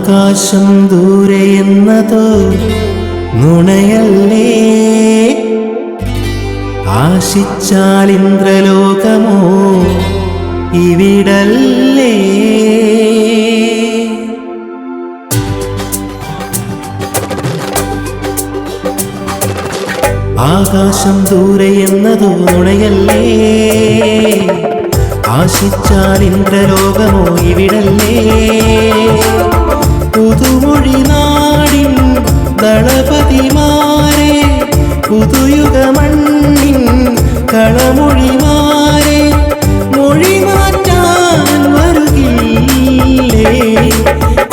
ആകാശം ദൂരെയെന്നതോ നുണയല്ലേ, ആശിച്ചാൽ ഇന്ദ്രലോകമോ ഇവിടല്ലേ. ആകാശം ദൂരെയെന്നതോ നുണയല്ലേ, ആശിച്ചാൽ ഇന്ദ്രലോകമോ ഇവിടല്ലേ. പുതുമൊഴി നാടിൻ ദളപതിമാരെ, പുതുയുഗമണ്ണിൻ കളമൊഴിമാരെ, മൊഴി മാറ്റാൻ വരുകില്ലേ.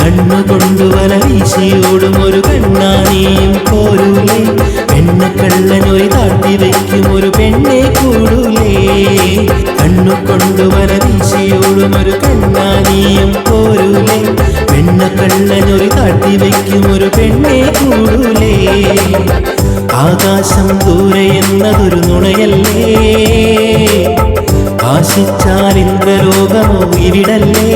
കണ്ണുകൊണ്ടു വല വീശിയോടും ഒരു കണ്ണാണിയും പോരൂലേ, പെണ്ണക്കള്ളനൊരു താഴ്ത്തി വയ്ക്കും ഒരു പെണ്ണെ കൂടൂലേ. കണ്ണുകൊണ്ടു വല വീശിയോടും ഒരു കണ്ണാണിയും പോരൂലേ, പെണ്ണക്കള്ളനൊരു താഴ്ത്തി വയ്ക്കും ഒരു പെണ്ണെ കൂടൂലേ. ആകാശം ദൂരെയെന്നതൊരു നുണയല്ലേ, ആശിച്ചാൽ ഇന്ദ്രലോകമോ ഇവിടല്ലേ.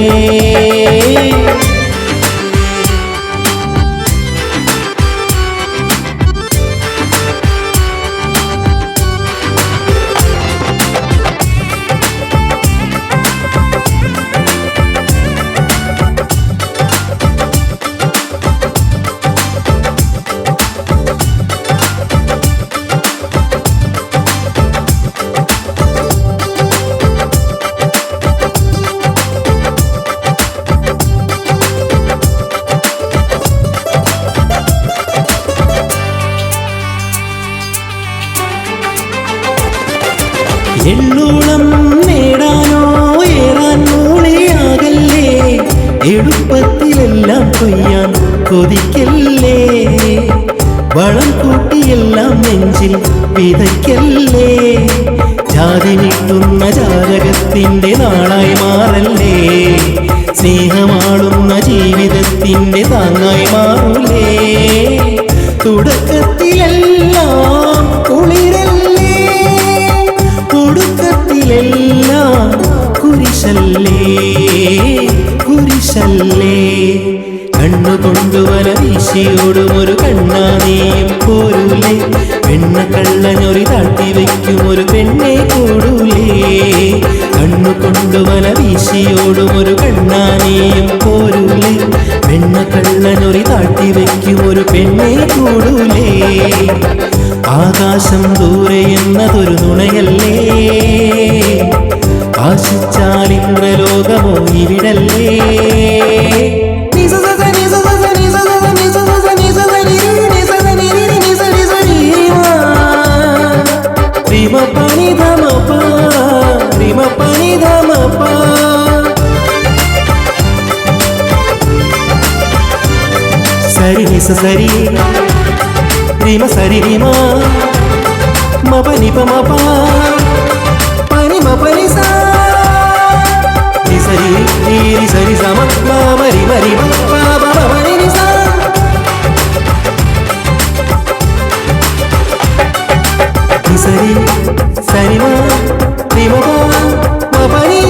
എണ്ണോളം നേടാനോ ഏറാൻ മൂളിയാകല്ലേ, എളുപ്പത്തിലെല്ലാം കൊയ്യാൻ കൊതിക്കല്ലേ. വളം കൂട്ടിയെല്ലാം നെഞ്ചിൽ വിതയ്ക്കല്ലേ, ജാതി നീട്ടുന്ന ജാതകത്തിൻ്റെ നാളായി മാറല്ലേ. സ്നേഹമാളുന്ന ജീവിതത്തിൻ്റെ താങ്ങായി മാറൂലേ. തുടക്കത്തിലെല്ലാം കുളിരല്ലേ, ഒടുക്കത്തിലെല്ലാം കുരിശല്ലേ, കുരിശല്ലേ. കണ്ണുകൊണ്ടു വല വീശിയോടും ഒരു കണ്ണാണിയും പോരൂലേ, പെണ്ണക്കള്ളനൊരു താഴ്ത്തി വയ്ക്കും ഒരു പെണ്ണെ കൂടൂലേ. കണ്ണുകൊണ്ടു വല വീശിയോടും ഒരു കണ്ണാണിയും പോരൂലേ, പെണ്ണക്കള്ളനൊരു താഴ്ത്തി വയ്ക്കും ഒരു പെണ്ണെ കൂടൂലേ. ആകാശം ദൂരെയെന്നതൊരു നുണയല്ലേ, ആശിച്ചാൽ ഇന്ദ്രലോകമോ ഇവിടല്ലേ. സരി നിസ സരി റിമ സരി റിമ മപ നിപ മപ പനി മപ നിസ നിസരി നീരി സരി സമ മമ റിമ റിമ പപ മപ നിസ. നിസരി സരിമ റിമ മപ നി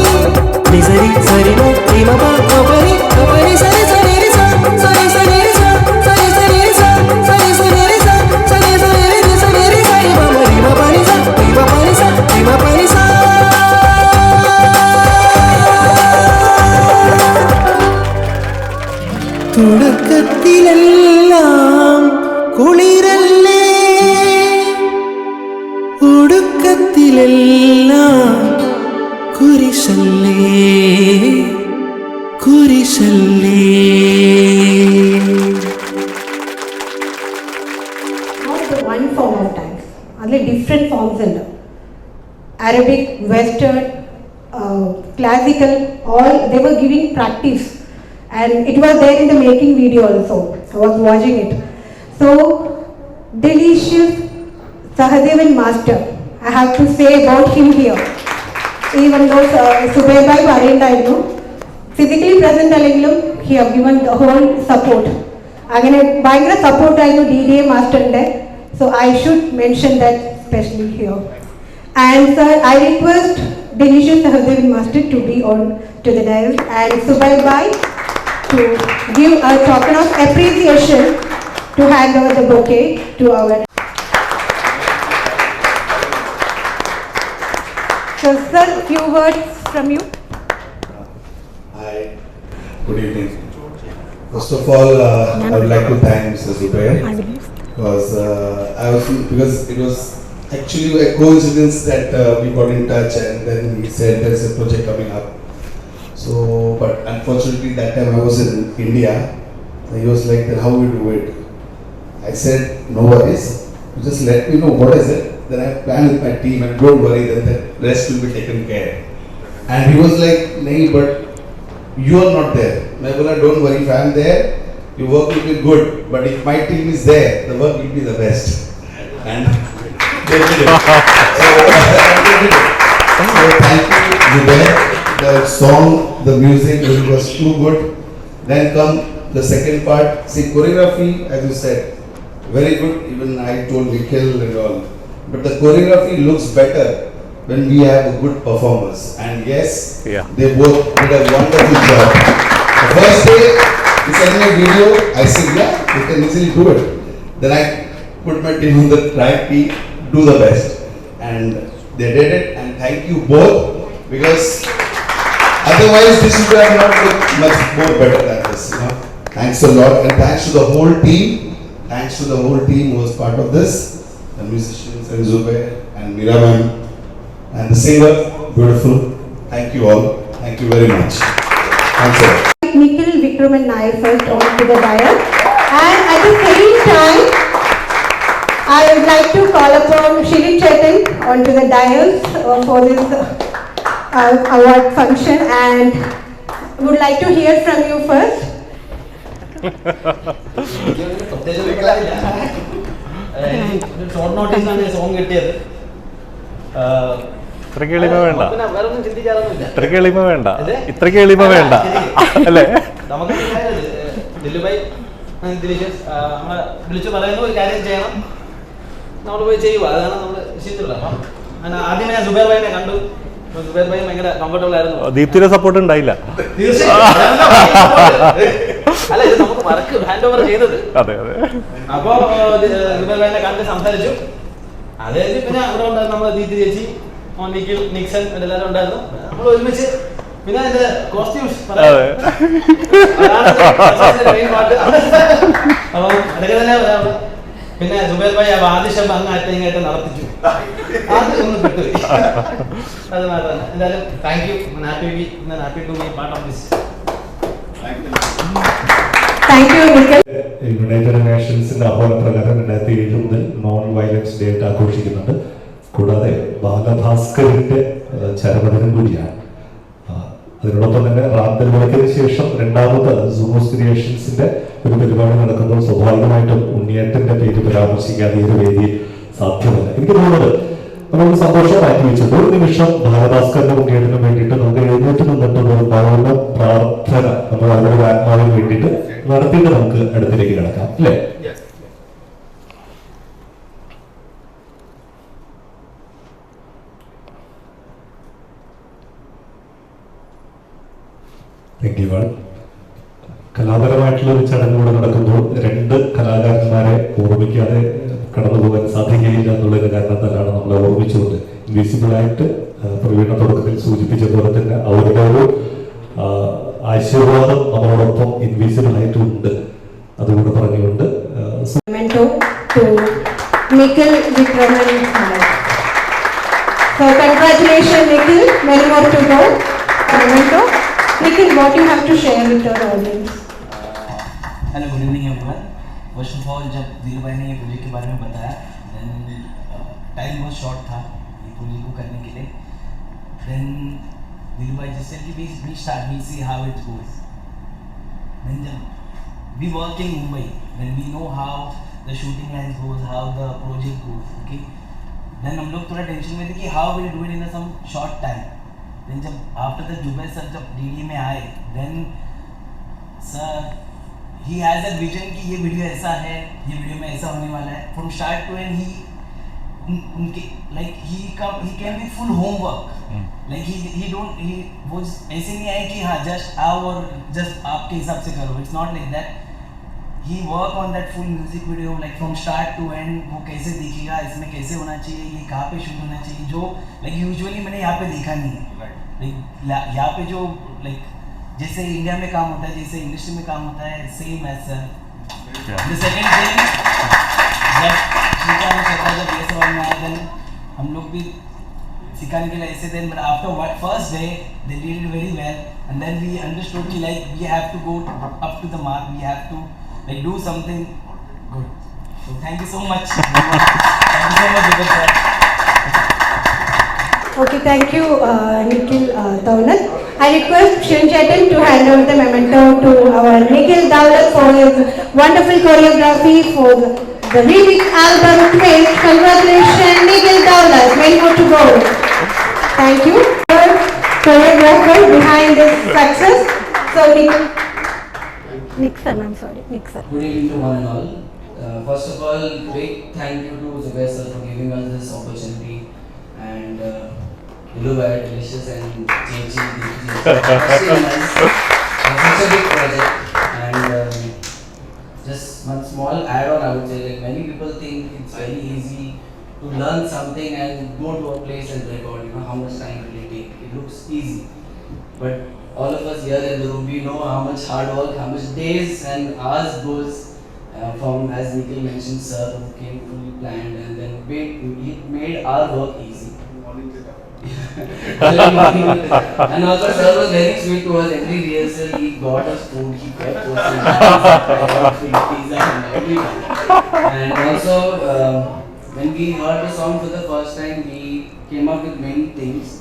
നിസരി സരിമ റിമ മപ നി മപ നി സരി സരി രി സ സരി സരി രി സ സരി സരി രി സ സരി സരി രി സ സരി സരി രി സരി രി സരി മപ റിമ പ നി സ റിമ പ നി സ റിമ പ നി സ. തുടക്കത്തിലെല്ലാം കുളിരല്ലേ, ഒടുക്കത്തിലെല്ലാം കുരിശല്ലേ, കുരിശല്ലേ. One form of dance, അതിൽ different forms ഉണ്ട്. Arabic, Western, classical, all they were giving practice, and it was there in the making video also. I was watching it. So delicious Sahadevan master, I have to say about him here. Even though Subair bhai parayundaayirunnu, physically present allengiലും he have given the whole support. അങ്ങനെ ഭയങ്കര സപ്പോർട്ടായിരുന്നു DDA മാസ്റ്ററിന്റെ. So I should mention that especially here. And sir, I request Delicious Sahadevan Master to be on to the dais, and Subair bhai, to give a token of appreciation to hand over the bouquet to our. So, sir, few words from you. Hi, good evening. First of all, I would like to thank Mr. Zubair because because it was actually a coincidence that we got in touch and then he said there is a project coming up. So, but unfortunately that time I was in India. So he was like, "Then how we do it?" I said, "No worries, you just let me know what is it. Then I plan with my team and don't worry, then the rest will be taken care." And he was like, "Nahi, but you are not there." I bola, "Don't worry, if I am there, your work will be good. But if my team is there, the work will be the best." And they did it. So thank you, Zubair. The song, the music, it was too good. Then come the second part. See, choreography, as you said, very good. Even I told Nikhil and all. But the choreography looks better when we have a good performers. And yes, they both did a wonderful job. The first day, he sent me a video. I said, "Yeah, you can easily do it." Then I put my team on the track, do the best. And they did it. And thank you both, because otherwise this would have not looked much more better than this. Thanks a lot. And thanks to the whole team. Thanks to the whole team who was part of this. The musicians and Zubair and Mira ma'am. And the singer, beautiful. Thank you all. Thank you very much. Thanks a lot. Nikhil, Vikram and Nair first onto the dais. And at the same time, I would like to call upon Shri Chetan onto the dais for this award function, and would like to hear from you first. Short നോട്ടീസാണ് song കിട്ടിയത്. ഇത്രയ്ക്ക് എളിമ വേണ്ട, വേറെ ഒന്നും ചിന്തിക്കാറൊന്നുമില്ല. ഇത്രയ്ക്ക് എളിമ വേണ്ട, ഇത്രയ്ക്ക് എളിമ വേണ്ട അല്ലേ? നമുക്ക് ദില്ലുഭായി ദിലീഷ് നമ്മളെ വിളിച്ചു പറയുന്ന ഒരു കാര്യം ചെയ്യണം, നമ്മൾ പോയി ചെയ്യുക. അതാണ് നമ്മൾ ചെയ്തിട്ടുള്ളത്. അപ്പം ആദ്യമേ ഞാൻ സുബൈർ ഭായിനെ കണ്ടു. സുബൈർ ഭായി ഭയങ്കര കംഫർട്ടബിൾ ആയിരുന്നു. ദീപ്തിയുടെ സപ്പോർട്ട് ഉണ്ടായില്ല. അല്ല, ഇത് നമുക്ക് വർക്ക് ഹാൻഡ് ഓവർ ചെയ്തത്. അതെ അതെ. അപ്പോൾ സുബൈർ ഭായിനെ കണ്ട് സംസാരിച്ചു. അത് കഴിഞ്ഞ് പിന്നെ അവിടെ ഉണ്ടായിരുന്നു നമ്മുടെ ദീപ്തി ചേച്ചി, നിഖിൽ, നിക്സൺ എല്ലാവരും ഉണ്ടായിരുന്നു. നമ്മൾ ഒരുമിച്ച് പിന്നെ അതിന്റെ കോസ്റ്റ്യൂംസ് അപ്പം അതൊക്കെ തന്നെ. പിന്നെ സുബൈർ ഭായി ആ വാദിശം അങ്ങ് അറ്റങ്ങേറ്റം നടത്തിച്ചു. അത് ഒന്ന് പെട്ടുപോയി. അത് മാത്രമാണ്. എന്തായാലും thank you. Happy to be part of this. United നേഷൻസിന്റെ ആഹ്വാനപ്രകാരം 2007 മുതൽ നോൺ വയലൻസ് ഡേ ആയിട്ട് ആഘോഷിക്കുന്നുണ്ട്. കൂടാതെ ബാലഭാസ്കറിന്റെ ചരമദിനം കൂടിയാണ്. അതിനോടൊപ്പം തന്നെ റാന്തൽ വിളക്കിന് ശേഷം രണ്ടാമത് സൂമോസ് ക്രിയേഷൻസിന്റെ ഒരു പരിപാടി നടക്കുമ്പോൾ സ്വാഭാവികമായിട്ടും ഉണ്ണിയേട്ടന്റെ പേര് പരാമർശിക്കാതെ ഈ ഒരു വേദി സാധ്യമല്ല. എനിക്ക് തോന്നുന്നത് നമുക്ക് സന്തോഷം മാറ്റി വെച്ചിട്ട് ഒരു നിമിഷം ബാലഭാസ്കറിന്റെ ഉണ്ണിയേട്ടനും വേണ്ടിയിട്ട് നമുക്ക് എഴുന്നേറ്റ് നിന്നിട്ടുള്ള ഒരു മൗന പ്രാർത്ഥന നമ്മൾ അവരുടെ ആത്മാവിന് വേണ്ടിയിട്ട് നടത്തിയിട്ട് നമുക്ക് അടുത്തിലേക്ക് കിടക്കാം, അല്ലേ? കലാപരമായിട്ടുള്ള ഒരു ചടങ്ങ് കൂടെ നടക്കുമ്പോൾ രണ്ട് കലാകാരന്മാരെ ഓർമ്മിക്കാതെ കടന്നുപോകാൻ സാധിക്കുകയില്ല എന്നുള്ളൊരു കാരണത്താലാണ് നമ്മളെ ഓർമ്മിച്ചുകൊണ്ട് ഇൻവിസിബിളായിട്ട് പ്രവീണ തുടക്കത്തിൽ സൂചിപ്പിച്ച പോലെ തന്നെ അവരുടെ ഒരു ആശീർവാദം നമ്മളോടൊപ്പം ഇൻവിസിബിൾ ആയിട്ടുണ്ട്. അതുകൂടെ പറഞ്ഞുകൊണ്ട് Nikhil, Vikram and Nair. So congratulations Nikhil, many more to go. Nikhil, what you have to share with your audience? Hello, good evening everyone. First of all, जब दिल भाई ने ये प्रोजेक्ट के बारे में बताया, देन टाइम बहुत शॉर्ट था ये प्रोजेक्ट को करने के लिए. देन दिल भाई जैसे कि we start, we see how it goes. Then जब we work in Mumbai, then we know how the shooting line goes, how the project goes. Okay, then हम लोग थोड़ा टेंशन में थे कि how will do it in some short time. Then जब after the Zubair sir जब DD में आए, then sir he has that vision कि ये वीडियो ऐसा है, ये वीडियो में ऐसा होने वाला है. From start to end like he came with full homework. Like he was ऐसे नहीं आए कि हाँ just आओ और just आपके हिसाब से करो. It's not like that. He worked on that full music video like from start to end. वो कैसे दिखेगा, इसमें कैसे होना चाहिए, ये कहाँ पे शूट होना चाहिए, जो like usually मैंने यहाँ पे देखा नहीं है. Like यहाँ पे जो like जैसे इंडिया में काम होता है, जैसे इंडस्ट्री में काम होता है, same as sir. The second thing, जब श्रीकांत चेत्रा जब ये सब में आए थे, हम लोग भी सिखाने के लिए ऐसे थे. But after first day, they did it very well, and then we understood कि like we have to go up to the mark, we have to like do something good. So thank you so much. Thank you so much, Jugal sir. Okay, thank you, Nikhil Dowlat. I request Shirin Chetan to hand over the memento to our Nikhil Dowlat for his wonderful choreography for the remix album Twist. Congratulations, Nikhil Dowlat. Many more to go. Thank you. Choreographer behind this success. So, Nixon, I'm sorry, Nixon. Good evening to one and all. First of all, big thank you to Zubair sir for giving us this opportunity, and Dilubai, Delicious and JG. Such a big project, and just one small add-on I would say, like many people think it's very easy to learn something and go to a place and record, you know how much time will it take. It looks easy, but all of us here in the room, we know how much hard work, how much days and hours goes from, as Nikhil mentioned, sir who came fully planned and then made our work easy. And also sir was very sweet to us. Every rehearsal he got us food, he kept posting pizza and everything. And also when we heard the song for the first time, we came up with many things.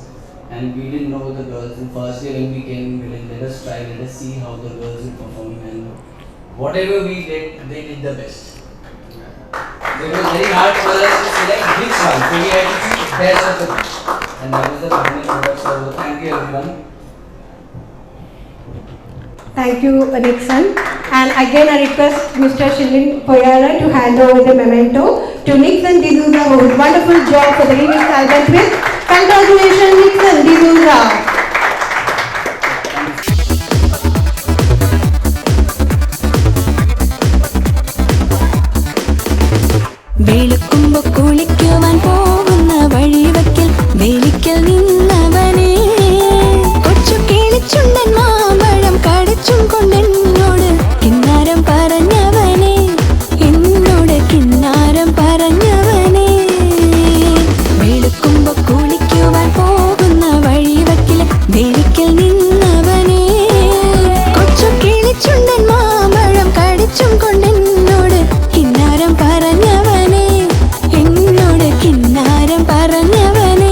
And we didn't know the girls. And first day when we came, we let us try, let us see how the girls will perform. And whatever we did, they did the best. So it was very hard for us to select which one. So we had to choose best of the best. And that was the final product. So thank you everyone. Thank you, Nixon. And again, I request Mr. Shilin Poyala to hand over the memento to Nixon D'Souza, who did a wonderful job for the remix album Twist. Congratulations, Nixon D'Souza. വെളുക്കുമ്പോ കുളിക്കുവാൻ പോകുന്ന വഴിവക്കിൽ വേലിക്കൽ നിന്നവനെ കൊച്ചു കിളിച്ചുണ്ടൻ മാമ്പഴം കടിച്ചും കൊണ്ടെന്നോട് കിന്നാരം പറഞ്ഞവനെ എന്നോട് കിന്നാരം പറഞ്ഞവനെ വെളുക്കുമ്പോ കുളിക്കുവാൻ പോകുന്ന വഴിവക്കിൽ വേലിക്കൽ നിന്നവനെ കൊച്ചു കിളിച്ചുണ്ടൻ മാമ്പഴം കടിച്ചും കൊണ്ടെന്നോട് കിന്നാരം പറഞ്ഞവനെ എന്നോട് കിന്നാരം പറഞ്ഞവനെ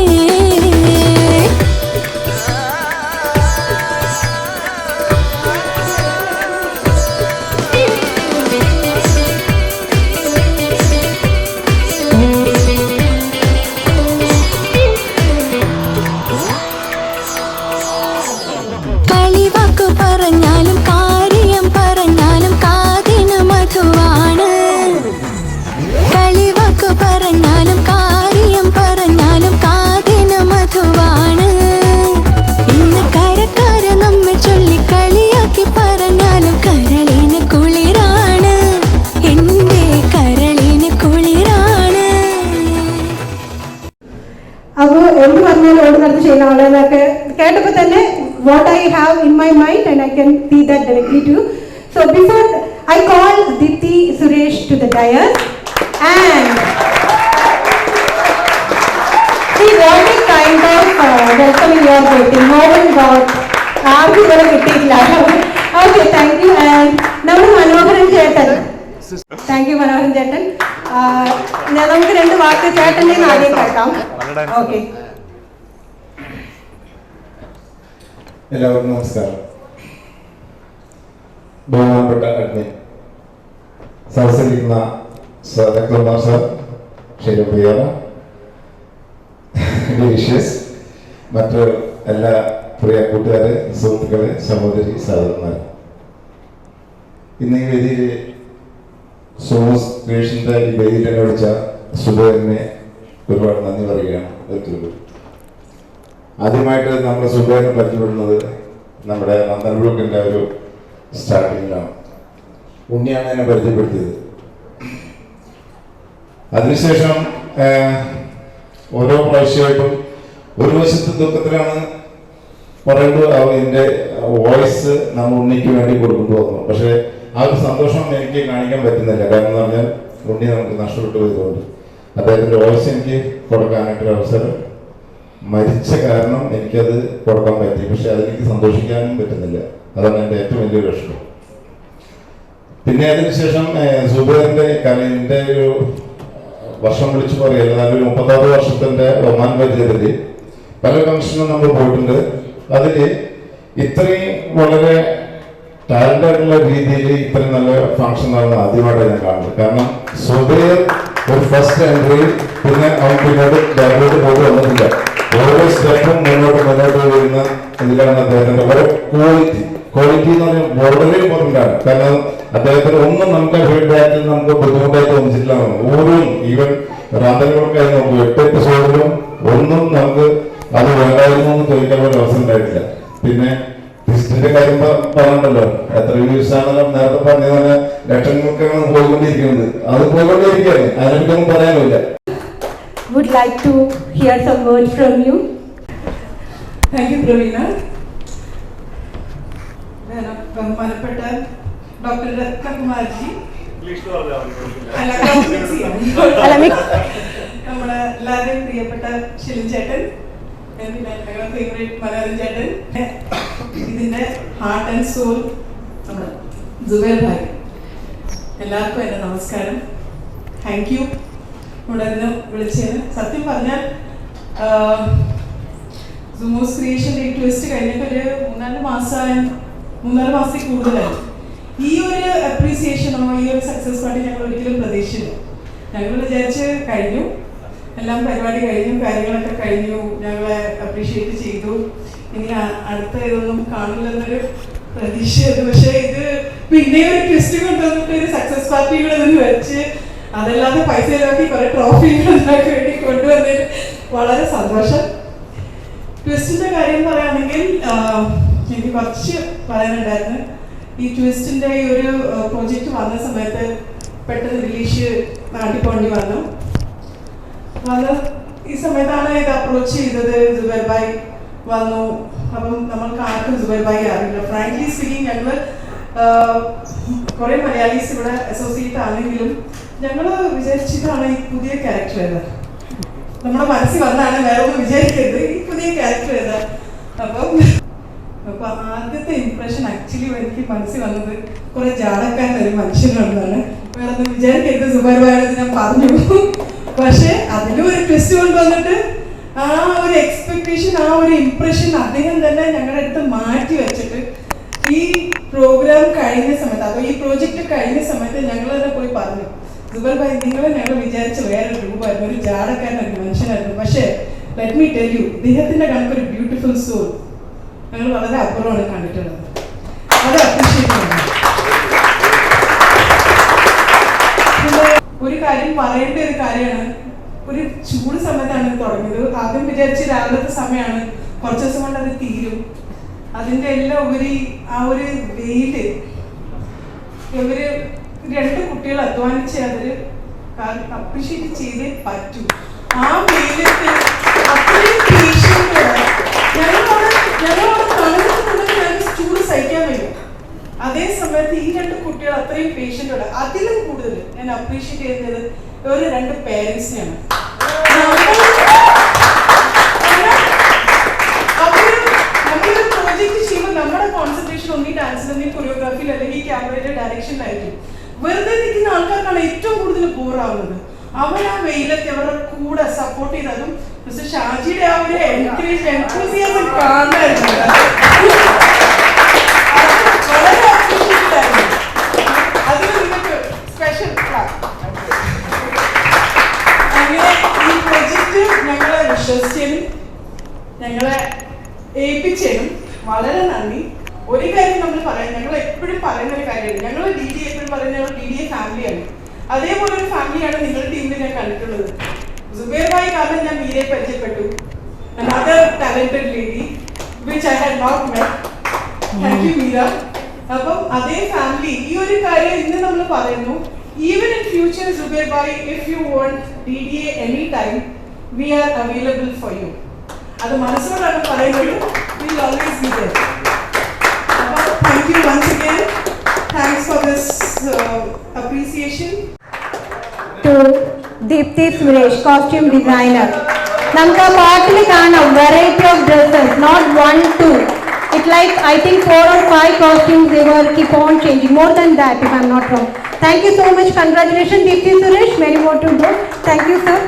കളിവാക്കു പറഞ്ഞാലും കാര്യം പറഞ്ഞാലും കാതിന് മധുവാണ് കളിവാക്കു പറഞ്ഞാലും കാര്യം പറഞ്ഞാലും കാതിന് മധുവാണ് ഇന്ന് കരക്കാര് നമ്മെ ചൊല്ലി കളിയാക്കി പറഞ്ഞാലും കരളിന് കുളിരാണ് എന്റെ കരളിന് കുളിരാണ്. അപ്പോൾ എന്ത് പറഞ്ഞാലും ഓടി നടത്തി ചെയ്യുന്ന ആളെന്നൊക്കെ കേട്ടപ്പോൾ തന്നെ what I have in my mind and I can see that directly too. So before I call Dipti Suresh to the dais and see what is kind of welcoming you are getting. No one got ആർക്കും ഇതുവരെ കിട്ടിയില്ല. Okay, thank you. And നമ്മുടെ മനോഹരൻ ചേട്ടൻ, thank you മനോഹരൻ ചേട്ടൻ. നമുക്ക് രണ്ട് വാക്ക് ചേട്ടൻ്റെ ആദ്യം കേൾക്കാം. ഓക്കെ. എല്ലാവർക്കും നമസ്കാരം. ബഹുമാനപ്പെട്ട അഡ്മിൻ, സദസ്സിലിരിക്കുന്ന സദക്കുമാർ സാർ, ഷെരീഫിയ, ഡിലീഷ്യസ്, മറ്റ് എല്ലാ പ്രിയ കൂട്ടുകാരെ, സുഹൃത്തുക്കളെ, സഹോദരി സഹോദരന്മാർ, ഇന്ന് ഈ വേദിയിൽ സോമസ് ക്രിയേഷൻ്റെ ഈ വേദിയിൽ വിളിച്ച സുബേറിനെ ഒരുപാട് നന്ദി പറയുകയാണ് ഒരിക്കലും. ആദ്യമായിട്ട് നമ്മൾ സുബേറിനെ പരിചയപ്പെടുന്നത് നമ്മുടെ നന്ദൻബ്രൂക്കിൻ്റെ ഒരു സ്റ്റാർട്ടിങ്ങിലാണ്. ഉണ്ണിയാണ് എന്നെ പരിചയപ്പെടുത്തിയത്. അതിനുശേഷം ഓരോ പ്രാവശ്യമായിട്ടും ഒരു വശത്ത് ദുഃഖത്തിലാണ് പറയുമ്പോൾ എൻ്റെ വോയിസ് നമ്മൾ ഉണ്ണിക്ക് വേണ്ടി കൊടുക്കുമ്പോൾ തോന്നുന്നു. പക്ഷേ ആ ഒരു സന്തോഷം എനിക്ക് കാണിക്കാൻ പറ്റുന്നില്ല. കാരണം എന്ന് പറഞ്ഞാൽ ഉണ്ണി നമുക്ക് നഷ്ടപ്പെട്ടു പോയതുകൊണ്ട് അദ്ദേഹത്തിൻ്റെ വോയിസ് എനിക്ക് കൊടുക്കാനായിട്ടൊരു അവസരം മരിച്ച കാരണം എനിക്കത് കൊടുക്കാൻ പറ്റി. പക്ഷെ അതെനിക്ക് സന്തോഷിക്കാനും പറ്റുന്നില്ല. അതാണ് എൻ്റെ ഏറ്റവും വലിയൊരു വിഷമം. പിന്നെ അതിനുശേഷം സുബേറിൻ്റെ എൻ്റെ ഒരു വർഷം വിളിച്ചു പറയല്ല, നല്ലൊരു 36 വർഷത്തിൻ്റെ ഒമാൻ പരിചയത്തിൽ പല ഫംഗ്ഷനും നമ്മൾ പോയിട്ടുണ്ട്. അതിൽ ഇത്രയും വളരെ ടാലൻ്റായിട്ടുള്ള രീതിയിൽ ഇത്രയും നല്ല ഫംഗ്ഷൻ നടന്ന ആദ്യമായിട്ടാണ് ഞാൻ കാണുന്നത്. കാരണം സുബേർ ഒരു ഫസ്റ്റ് എൻട്രി, പിന്നെ അവൻ പിന്നീട് ബാക്കിലോട്ട് പോയി വന്നിട്ടില്ല. ഓരോ സ്റ്റെപ്പും മുന്നോട്ട് വരുന്ന ഇതിലാണ് അദ്ദേഹത്തിൻ്റെ ഓരോ ക്വാളിറ്റി എന്ന് പറഞ്ഞാൽ വളരെ ഇമ്പോർട്ടൻ്റ് ആണ്. കാരണം അദ്ദേഹത്തിന് ഒന്നും നമുക്ക് ഫീഡ്ബാക്കിൽ നമുക്ക് ബുദ്ധിമുട്ടായി തോന്നിച്ചിട്ടില്ല. ഓരോ ഈവൻ റാന്തലുകൾക്കായി നമുക്ക് 8 എപ്പിസോഡിലും ഒന്നും നമുക്ക് അത് വേണ്ടായിരുന്നു എന്ന് ചോദിക്കാൻ ഒരു അവസരം ഉണ്ടായിട്ടില്ല. പിന്നെ ലിസ്റ്റിന്റെ കാര്യം പറഞ്ഞല്ലോ, എത്ര വ്യൂസ് ആണെന്നല്ലോ നേരത്തെ പറഞ്ഞ തന്നെ ലക്ഷങ്ങൾക്കാണ് പോയിക്കൊണ്ടിരിക്കുന്നത്. അത് പോയിക്കൊണ്ടിരിക്കുകയാണ്, അതിനെപ്പറ്റൊന്നും പറയാനില്ല. Would like to hear some words from you. Thank you, Pravina. ബഹുമാനപ്പെട്ട ഡോക്ടർ രത്നകുമാർജി, നമ്മുടെ എല്ലാവരുടെയും പ്രിയപ്പെട്ട ഷിലിൻ ചേട്ടൻ, പിന്നെ ഞങ്ങളുടെ ഫേവറേറ്റ് മലയാളം ചേട്ടൻ, ഇതിന്റെ ഹാർട്ട് ആൻഡ് സോൾ നമ്മുടെ ജുബേർ ഭായ്, എല്ലാവർക്കും എൻ്റെ നമസ്കാരം. താങ്ക് യു ഇവിടെ നിന്ന് വിളിച്ചതിന്. സത്യം പറഞ്ഞാൽ സുമോസ് ക്രിയേഷൻ്റെ ഈ ട്വിസ്റ്റ് കഴിഞ്ഞിട്ട് ഒരു 3-4 മാസത്തിൽ കൂടുതലായി. ഈ ഒരു അപ്രീസിയേഷനോ ഈ ഒരു സക്സസ് പാർട്ടി ഞങ്ങൾ ഒരിക്കലും പ്രതീക്ഷിച്ചില്ല. ഞങ്ങൾ വിചാരിച്ച് കഴിഞ്ഞു, എല്ലാം പരിപാടി കഴിഞ്ഞു, കാര്യങ്ങളൊക്കെ കഴിഞ്ഞു, ഞങ്ങളെ അപ്രീഷിയേറ്റ് ചെയ്തു, ഇനി അടുത്ത ഇതൊന്നും കാണില്ലെന്നൊരു പ്രതീക്ഷയായിരുന്നു. പക്ഷേ ഇത് പിന്നെ ഒരു ട്വിസ്റ്റ് കൊണ്ടുവന്നിട്ട് ഒരു സക്സസ് പാർട്ടികൾ നിന്ന് വെച്ച് അതല്ലാതെ പൈസ ചിലവാക്കി കുറെ ട്രോഫികൾ ഉണ്ടാക്കി വേണ്ടി കൊണ്ടുവന്നതിൽ വളരെ സന്തോഷം. ട്വിസ്റ്റിന്റെ കാര്യം പറയുകയാണെങ്കിൽ എനിക്ക് കുറച്ച് പറയാനുണ്ടായിരുന്നു. ഈ ട്വിസ്റ്റിന്റെ ഈ ഒരു പ്രോജക്റ്റ് വന്ന സമയത്ത് പെട്ടെന്ന് റിലീഷ് നാട്ടിൽ പോകേണ്ടി വന്നു. ഈ സമയത്താണ് ഇത് അപ്രോച്ച് ചെയ്തത്. ജുബൈർ ഭായ് വന്നു. അപ്പം നമ്മൾക്ക് ആർക്കും ജുബൈർ ഭായ് അറിയില്ല. ഫ്രാങ്ക്ലി സ്പീക്കിംഗ്, ഞങ്ങൾ കുറെ മലയാളീസ് ഇവിടെ അസോസിയേറ്റ് ആണെങ്കിലും ഞങ്ങൾ വിചാരിച്ചിട്ടാണ് ഈ പുതിയ ക്യാരക്ടർ ഏതാ, നമ്മുടെ മനസ്സിൽ വന്നാണ്, വേറെ ഒന്നും വിചാരിക്കരുത്, ഈ പുതിയ ക്യാരക്ടർ ഏതാ. അപ്പൊ ആദ്യത്തെ ഇംപ്രഷൻ ആക്ച്വലി എനിക്ക് മനസ്സിൽ വന്നത് കുറെ ജാടക്കാൻ ഒരു മനുഷ്യനുണ്ടെന്നാണ്. വേറെ ഒന്നും വിചാരിക്കരുത്, സുബൈർ ഭായിയോട് ഞാൻ പറഞ്ഞു. പക്ഷെ അതിലും ഒരു ട്വിസ്റ്റ് കൊണ്ടുവന്നിട്ട് ആ ഒരു എക്സ്പെക്ടേഷൻ, ആ ഒരു ഇംപ്രഷൻ അദ്ദേഹം തന്നെ ഞങ്ങളുടെ അടുത്ത് മാറ്റി വെച്ചിട്ട് ഈ പ്രോഗ്രാം കഴിഞ്ഞ സമയത്ത്, അപ്പോൾ ഈ പ്രോജക്റ്റ് കഴിഞ്ഞ സമയത്ത് ഞങ്ങൾ തന്നെ പോയി പറഞ്ഞു, സുബൈർ ഭായ് നിങ്ങളെ ഞങ്ങൾ വിചാരിച്ച വേറൊരു രൂപമായിരുന്നു, ഒരു ജാടക്കാരനൊരു മനുഷ്യനായിരുന്നു. പക്ഷേ ലെറ്റ് മീ ടെൽ യു, ഇദ്ദേഹത്തിന്റെ കണക്കൊരു ബ്യൂട്ടിഫുൾ സോൾ ഞങ്ങൾ വളരെ അപ്പുറമാണ് കണ്ടിട്ടുള്ളത്. അത് അപ്രീഷിയേറ്റ് ചെയ്യുന്നു. പിന്നെ ഒരു കാര്യം പറയേണ്ട ഒരു കാര്യമാണ്, ഒരു ചൂട് സമയത്താണ് തുടങ്ങിയത്. ആദ്യം വിചാരിച്ച് രാവിലത്തെ സമയമാണ്, കുറച്ച് ദിവസം കൊണ്ട് അത് തീരും. അതിൻ്റെ എല്ലാം ഉപരി ആ ഒരു വെയില്, ഇവര് 2 കുട്ടികൾ അധ്വാനിച്ച് അതിൽ അപ്രീഷിയേറ്റ് ചെയ്തേ പറ്റൂ. ആ വെയിലത്ത് അത്രയും പേഷ്യൻ്റ് ഞങ്ങളോട് തണുത്തിട്ടുണ്ടെങ്കിൽ ഞങ്ങൾക്ക് ചൂട് സഹിക്കാൻ വരും. അതേ സമയത്ത് ഈ 2 കുട്ടികൾ അത്രയും പേഷ്യൻ്റ്, അതിലും കൂടുതൽ ഞാൻ അപ്രീഷിയേറ്റ് ചെയ്യുന്നത് ഒരു 2 പേരൻസിനെയാണ്. നമ്മളൊരു പ്രോജക്റ്റ് ചെയ്യുമ്പോൾ നമ്മുടെ കോൺസെൻട്രേഷൻ ഒന്നീ ഡാൻസിൽ, ഒന്നീ കൊറിയോഗ്രാഫിയിൽ, അല്ലെങ്കിൽ ക്യാമറയുടെ ഡയറക്ഷനിലായിരിക്കും. വെറുതെ നിൽക്കുന്ന ആൾക്കാർക്കാണ് ഏറ്റവും കൂടുതൽ ബോറാവുന്നത്. അവർ ആ വെയിലൊക്കെ അവരുടെ കൂടെ സപ്പോർട്ട് ചെയ്തതും മിസ്റ്റർ ഷാജിയുടെ ആ ഒരു എൻതൂസിയാസം കാണായിരുന്നു. വളരെ അപ്രീഷിയേറ്റഡ് ആയിരുന്നു. അതിന് നിങ്ങൾക്ക് സ്പെഷ്യൽ അങ്ങനെ ഈ പ്രൊജക്റ്റ് ഞങ്ങളെ വിശ്വസിച്ചതിനും ഞങ്ങളെ ഏൽപ്പിച്ചതിനും വളരെ നന്ദി. ഒരു കാര്യം നമ്മൾ പറയാം, ഞങ്ങൾ എപ്പോഴും പറയുന്ന ഒരു കാര്യമാണ്, ഞങ്ങൾ DDA എപ്പോഴും പറയുന്നത് ഞങ്ങൾ DDA ഫാമിലിയാണ്. അതേപോലെ ഒരു ഫാമിലിയാണ് നിങ്ങളുടെ ടീമിൽ ഞാൻ കണ്ടിട്ടുള്ളത്. Zubair bhai കാരണം ഞാൻ മീരയെ പരിചയപ്പെട്ടു. Another talented lady which I had not met. Thank you Meera. അപ്പം അതേ ഫാമിലി ഈ ഒരു കാര്യം ഇന്ന് നമ്മൾ പറയുന്നു. Even in future Zubair bhai, if you want DDA anytime, we are available for you. അത് മനസ്സോടാണ് പറയുന്നത്. We will always be there. Thank you once again. Thanks for this appreciation. To Deepthi Suresh, costume designer. നമുക്ക് ആ പാട്ടിൽ കാണാം variety of dresses, not 1, 2. It like I think 4 or 5 costumes they were keep on changing. More than that, if I'm not wrong. Thank you so much. Congratulations, Deepthi Suresh. Many more to go. Thank you, sir.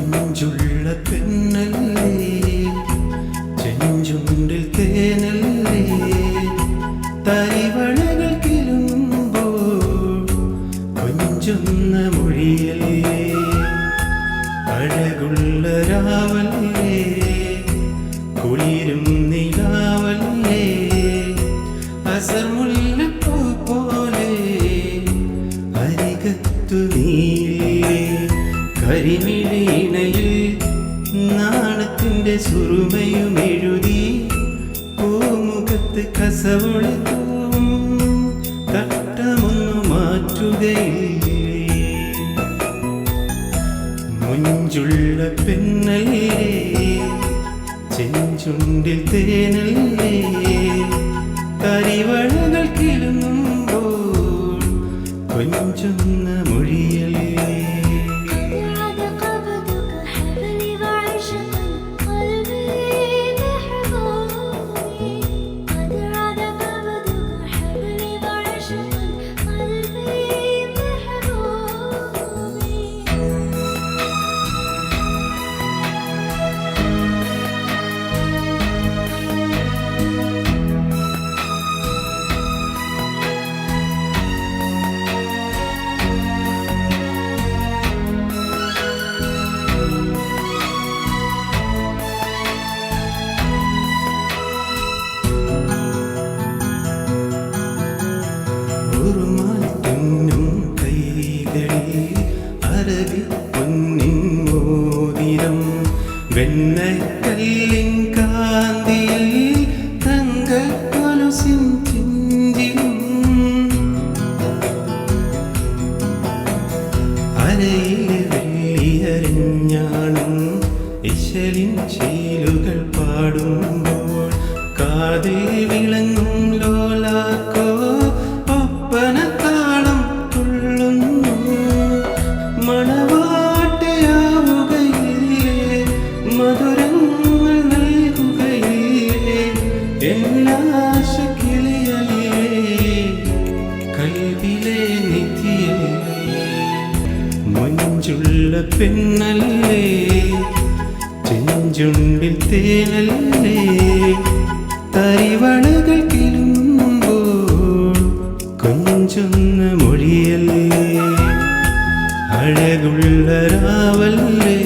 മഞ്ചുള്ള പെണ്ണല്ലേ ചെഞ്ചുണ്ടിൽ തേനല്ലേ തരിവളകൾ കിലുങ്ങുമ്പോൾ കൊഞ്ചുന്ന മൊഴിയല്ലേ അഴകുള്ള രാവല്ലേ കുളിരും നിലാവല്ലേ അസർമുല്ലപ്പൂ പോലെ അരികത്തു നീലേ കരിമിഴയിണയിൽ നാണത്തിൻ്റെ സുറുമയും എഴുതി പൂമുഖത്ത് കസവൊളിത്തും തട്ടമൊന്നു മാറ്റുകയില്ലേ മുഞ്ചുള്ള പെണ്ണല്ലേ ചെഞ്ചുണ്ടിൽ തേനല്ലേ കരിവളകൾ കിലുങ്ങുമ്പോൾ കൊഞ്ചുന്ന മൊഴിയല്ലേ ും കൈകളിൽ അരവി പൊന്നിൻ മോതിരം വെണ്ണക്കല്ലിൻ കാന്തിയിൽ തങ്കക്കൊലുസിൻ ചിഞ്ചിലും അരയിലെ വെള്ളിയരഞ്ഞാണം ഇശലിൻ ശീലുകൾ പാടുമ്പോൾ കാതിൽ വിളങ്ങും ലോലാക്കോ ഒപ്പനത്താളം തുള്ളുന്നു മണവാട്ടയാവുകയില്ലേ മധുരങ്ങൾ നൽകുകയില്ലേ എല്ലാശക്കിളിയല്ലേ കൽവിലെ നിധിയല്ലേ മുഞ്ചുള്ള പെണ്ണല്ലേ ചെഞ്ചുണ്ടിൽ തേനല്ലേ തരിവളകൾ കിലുങ്ങുമ്പോൾ കൊഞ്ചുന്ന മൊഴിയല്ലേ അഴകുള്ള രാവല്ലേ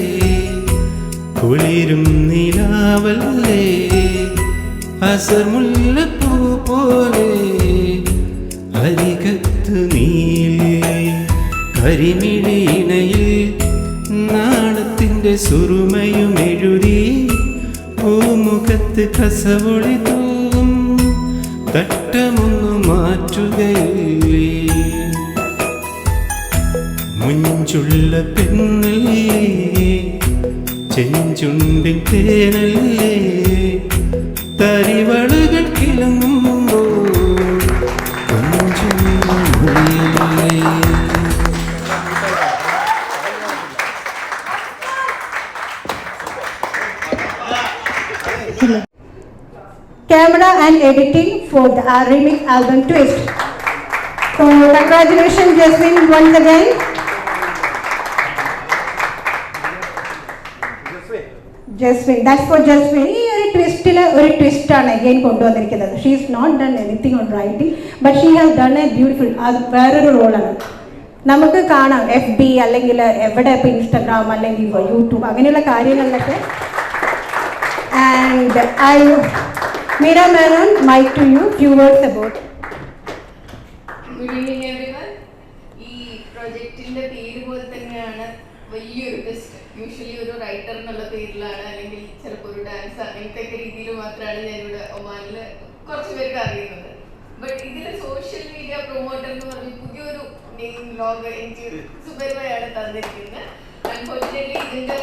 കുളിരും നിലാവല്ലേ അസർമുല്ലപ്പൂ പോലെ അരികത്ത് നീലേ കരിമിഴയിണയിൽ നാണത്തിൻ്റെ സുറുമയും എഴുതി പൂമുഖത്ത് കസവൊളിത്തും തട്ടമൊന്നു മാറ്റുകയില്ലേ മുഞ്ചുള്ള പെണ്ണല്ലേ ചെഞ്ചുണ്ടിൻ തേനല്ലേ തരിവളകൾ കിളങ്ങുമ്പോൾ കൊഞ്ചുന്ന മൊഴിയല്ലേ Camera and editing for the remix album Twist. So congratulations Jasmine once again. Jasmine, that's for Jasmine. ഈ ഒരു ട്വിസ്റ്റിൽ ഒരു ട്വിസ്റ്റാണ് അഗെയിൻ കൊണ്ടുവന്നിരിക്കുന്നത്. She is not done anything on writing, but she has done a beautiful. അത് വേറൊരു റോളാണ്. നമുക്ക് കാണാം FB അല്ലെങ്കിൽ എവിടെ ഇപ്പോൾ ഇൻസ്റ്റഗ്രാം അല്ലെങ്കിൽ യൂട്യൂബ് അങ്ങനെയുള്ള കാര്യങ്ങളിലൊക്കെ. And Meera Menon, mic to you, few words about. Good evening everyone. ഈ പ്രൊജക്റ്റിന്റെ പേര് പോലെ തന്നെയാണ് വലിയൊരു ടെസ്റ്റ്. യൂഷ്വലി ഒരു റൈറ്റർ എന്നുള്ള പേരിലാണ്, അല്ലെങ്കിൽ ചിലപ്പോൾ ഒരു ഡാൻസ് അങ്ങനത്തെ രീതിയിൽ മാത്രമാണ് ഞാനിവിടെ ഒമാനിൽ കുറച്ച് പേർക്ക് അറിയുന്നത്. ബട്ട് ഇതിൽ സോഷ്യൽ മീഡിയ പ്രൊമോട്ടർ എന്ന് പറഞ്ഞ് പുതിയൊരു നെയിം ലോഗ് എനിക്ക് സുബൈബയാണ് തന്നിരിക്കുന്നത്. അൺഫോർച്ചുനേറ്റ്ലി ഇതിൻ്റെ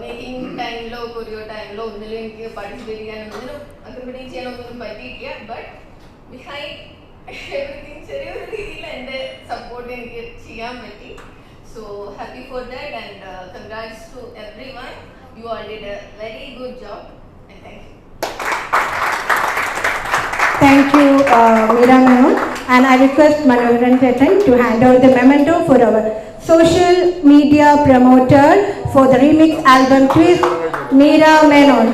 മേക്കിംഗ് ടൈമിലോ കൊറിയോ ടൈമിലോ ഒന്നിലും എനിക്ക് പാർട്ടിസിപ്പേറ്റ് ചെയ്യാനോ ഒന്നിനും അക്കോമഡേറ്റ് ചെയ്യാനൊന്നും പറ്റിയിട്ടില്ല. ബട്ട് ബിഹൈൻഡ് എവറിത്തിങ് ചെറിയൊരു രീതിയിൽ എൻ്റെ സപ്പോർട്ട് എനിക്ക് ചെയ്യാൻ പറ്റി. So happy for that and congrats to everyone. You all did a very good job and thank you. Thank you, Meera Menon. And I request Manoharan Chetan to hand over the memento for our social media promoter for the remix album Twist, Meera Menon.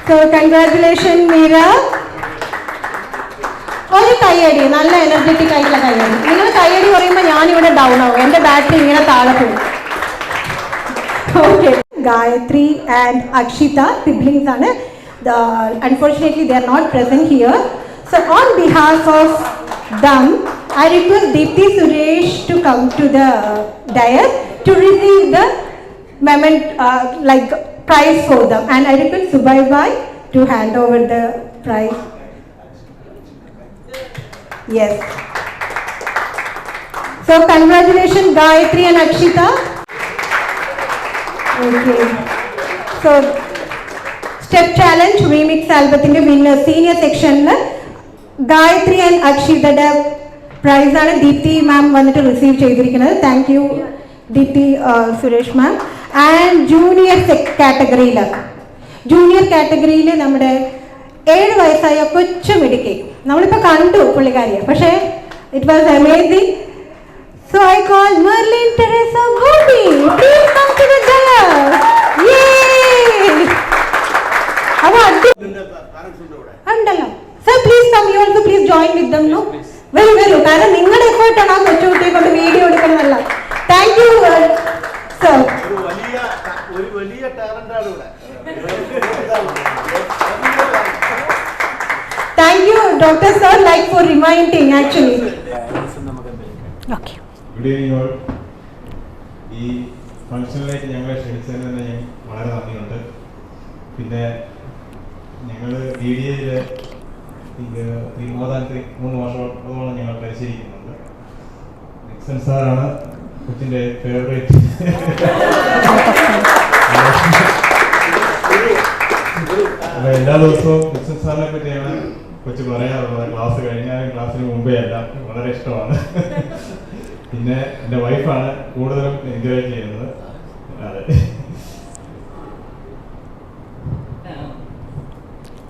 So congratulations, Meera. ഒരു കയ്യടി, നല്ല energetic ആയിട്ടുള്ള കയ്യടി. നിങ്ങൾ കയ്യടി പറയുമ്പോൾ ഞാനിവിടെ down ആവും, എൻ്റെ ബാറ്ററി ഇങ്ങനെ താഴെ പോകും. Okay, Gayathri and Akshitha siblings ആണ്. Unfortunately, they are not present here. So, on behalf of them, I request Deepthi Suresh to come to the dais to receive the prize for them. And I request Subhai to hand over the prize. Yes. So, congratulations, Gayatri and Akshita. Okay. So, Step Challenge Remix ആൽബത്തിൻ്റെ winner senior സെക്ഷനിൽ Gayathri and അക്ഷിതയുടെ പ്രൈസാണ് ദീപ്തി മാം വന്നിട്ട് receive ചെയ്തിരിക്കുന്നത്. Thank you Deepthi Suresh ma'am. And junior കാറ്റഗറിയിൽ നമ്മുടെ 7 വയസ്സായ കൊച്ചുമിടുക്കി നമ്മളിപ്പോൾ കണ്ടു പുള്ളിക്കാരിയെ, പക്ഷേ it was amazing. So I call Merlin Teresa Bobby. Please come to the dais. ഉണ്ടല്ലോ sir, please come. You also please join with them. No, വരൂ. കാരണം നിങ്ങളുടെ എഫേർട്ടാണ് ആ കൊച്ചുകുട്ടിയെ കൊണ്ട് വീഡിയോ എടുക്കണമെന്നല്ല. Thank you sir. ഒരു വലിയ ടാലന്റാണ് ഇവിടെ. Thank you doctor sir, like for reminding actually. Okay, good evening all. ഈ ഫംഗ്ഷനിലേക്ക് ഞങ്ങളെ ക്ഷണിച്ചതിന് തന്നെ ഞാൻ വളരെ നന്ദിയുണ്ട്. പിന്നെ ഞങ്ങൾ DDAയിൽ 3 വർഷത്തോളം ഞങ്ങൾ പരിശീലിക്കുന്നുണ്ട്. നിക്സൺ സാറാണ് കൊച്ചിൻ്റെ ഫേവറേറ്റ്. അപ്പോൾ എല്ലാ ദിവസവും നിക്സൺ സാറിനെ പറ്റിയാണ് കൊച്ചു പറയാറുള്ളത്. ക്ലാസ് കഴിഞ്ഞാലും ക്ലാസ്സിന് മുമ്പേ എല്ലാം വളരെ ഇഷ്ടമാണ്. പിന്നെ എൻ്റെ വൈഫാണ് കൂടുതലും എൻജോയ് ചെയ്യുന്നത്. അതെ,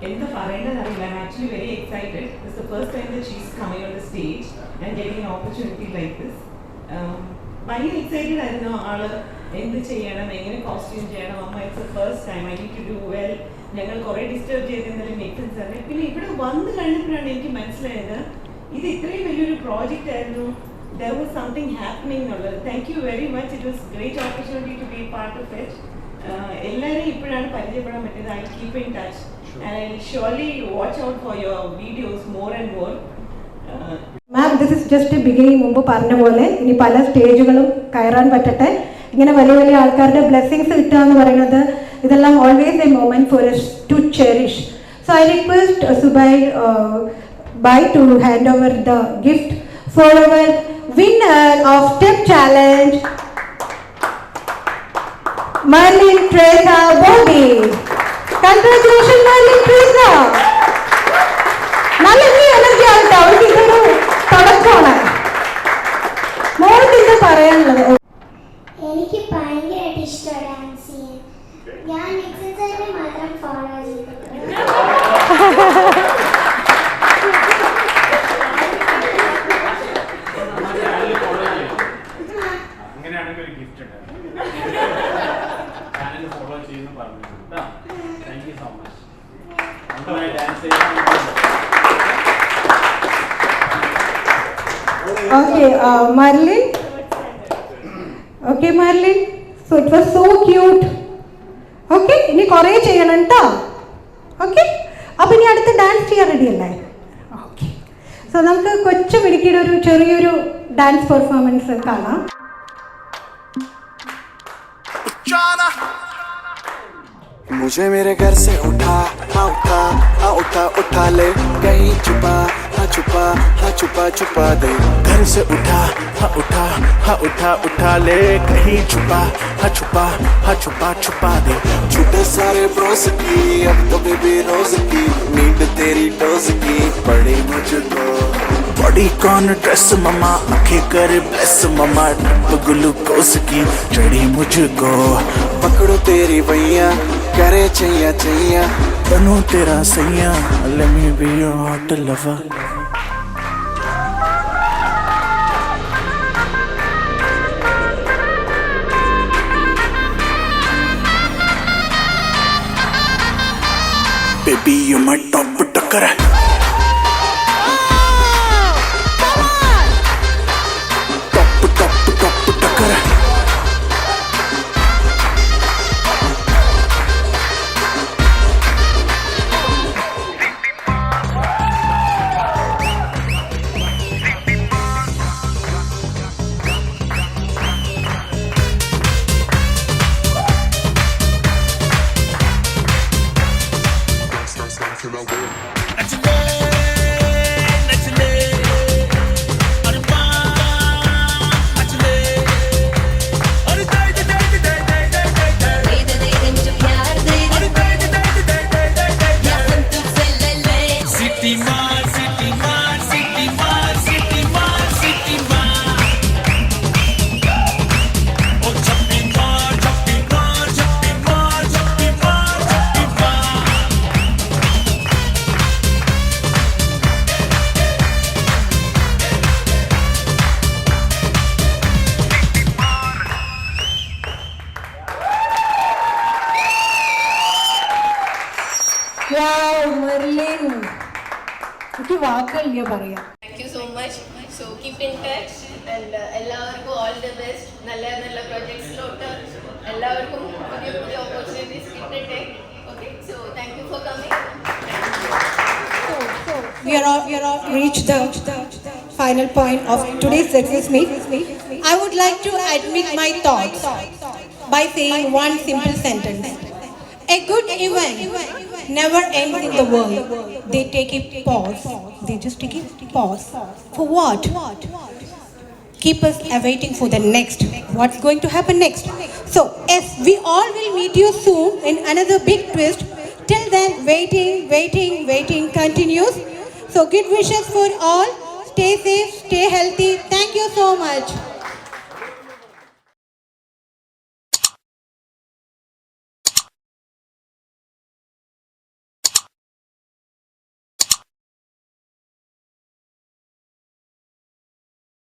എന്താ പറയേണ്ടതറിയില്ല. I'm actually very excited. It's the first time that she's coming on the stage and getting an opportunity like this. ഭയങ്കര എക്സൈറ്റഡ് ആയിരുന്നു ആള്. എന്ത് ചെയ്യണം, എങ്ങനെ കോസ്റ്റ്യൂം ചെയ്യണം. അമ്മ it's the first time, I need to do well. ഞങ്ങൾ കുറേ ഡിസ്റ്റർബ് ചെയ്തിരുന്നാലും മെക്സൻസ് ആണ്. പിന്നെ ഇവിടെ വന്ന് കഴിഞ്ഞപ്പോഴാണ് എനിക്ക് മനസ്സിലായത് ഇത് ഇത്രയും വലിയൊരു പ്രോജക്റ്റ് ആയിരുന്നു. There was something happening എന്നുള്ളത്. Thank you very much. It was great opportunity to be part of it. എല്ലാവരെയും ഇപ്പോഴാണ് പരിചയപ്പെടാൻ പറ്റിയത്. I keep in touch. And I'll surely watch out for your videos more and more. Ma'am, this is just beginning. മുമ്പ് പറഞ്ഞ പോലെ ഇനി പല സ്റ്റേജുകളും കയറാൻ പറ്റട്ടെ. ഇങ്ങനെ വലിയ വലിയ ആൾക്കാരുടെ ബ്ലെസ്സിങ്സ് കിട്ടുക എന്ന് പറയുന്നത് ഇതെല്ലാം always a moment for us to cherish. So I request Subhai to hand over the gift for our winner of Step Challenge, Merlin Teresa Bobby. Congratulations, Merlin Teresa. നല്ല എനർജി ആകട്ടെ. അവർക്ക് ഇതൊരു തുടക്കമാണ്. മോൾക്ക് ഇത് പറയാനുള്ളത്? എനിക്ക് ഭയങ്കരമായിട്ട് ഇഷ്ടമാണ് ഡാൻസ് ചെയ്യാൻ. ഞാൻ എക്സസൈസിനെ മാത്രം ഫോളോ ചെയ്തിട്ടുണ്ട്. അങ്ങനെയാണെങ്കിൽ ഒരു ഗിഫ്റ്റ് ഉണ്ട്. Okay, Marlin. Okay, Marlin. So it was so cute. Okay, ഇനി കുറേ ചെയ്യണം കേട്ടോ. Okay, അപ്പോൾ ഇനി അടുത്ത ഡാൻസ് ചെയ്യാൻ റെഡി അല്ലേ? ഓക്കെ. സോ നമുക്ക് കൊച്ചു മിടുക്കിയുടെ ഒരു ചെറിയൊരു ഡാൻസ് പെർഫോമൻസ് കാണാം. मुझे मेरे घर से उठा उठा ले, कहीं छुपा छुपा दे। घर से उठा उठा ले, कहीं छुपा छुपा दे। छूटे सारे ब्रोस की, अब तो बेबी रोज की, नींद तेरी डोज की पड़ी मुझको। बॉडी कॉन ड्रेस ममा, आंखें कर ब्लेस ममा, ग्लूकोज की चढ़ी मुझको। पकड़ो तेरी भैया, करे चैया बनूं तेरा सैया, let me be your hot lover। Baby you my top टक्कर है। टॉप टक्कर है। എനിക്ക് വാക്കുകളില്ല പറയാം. Thank you so much. So keep in touch and എല്ലാവർക്കും all the best. നല്ല നല്ല പ്രോജക്ട്സിലോട്ട് എല്ലാവർക്കും പുതിയ ഓപ്പർച്യൂണിറ്റീസ് കിട്ടട്ടെ. Okay, so thank you for coming. We are all reached the final point of today's success meet. I would like to admit my thoughts by saying one simple sentence. A good event never ends in the world. They take a pause. They just take a pause. For what? Keep us awaiting for the next. What's going to happen next? So, yes, we all will meet you soon in another big twist. Till then, waiting continues. So, good wishes for all. Stay safe, stay healthy. Thank you so much.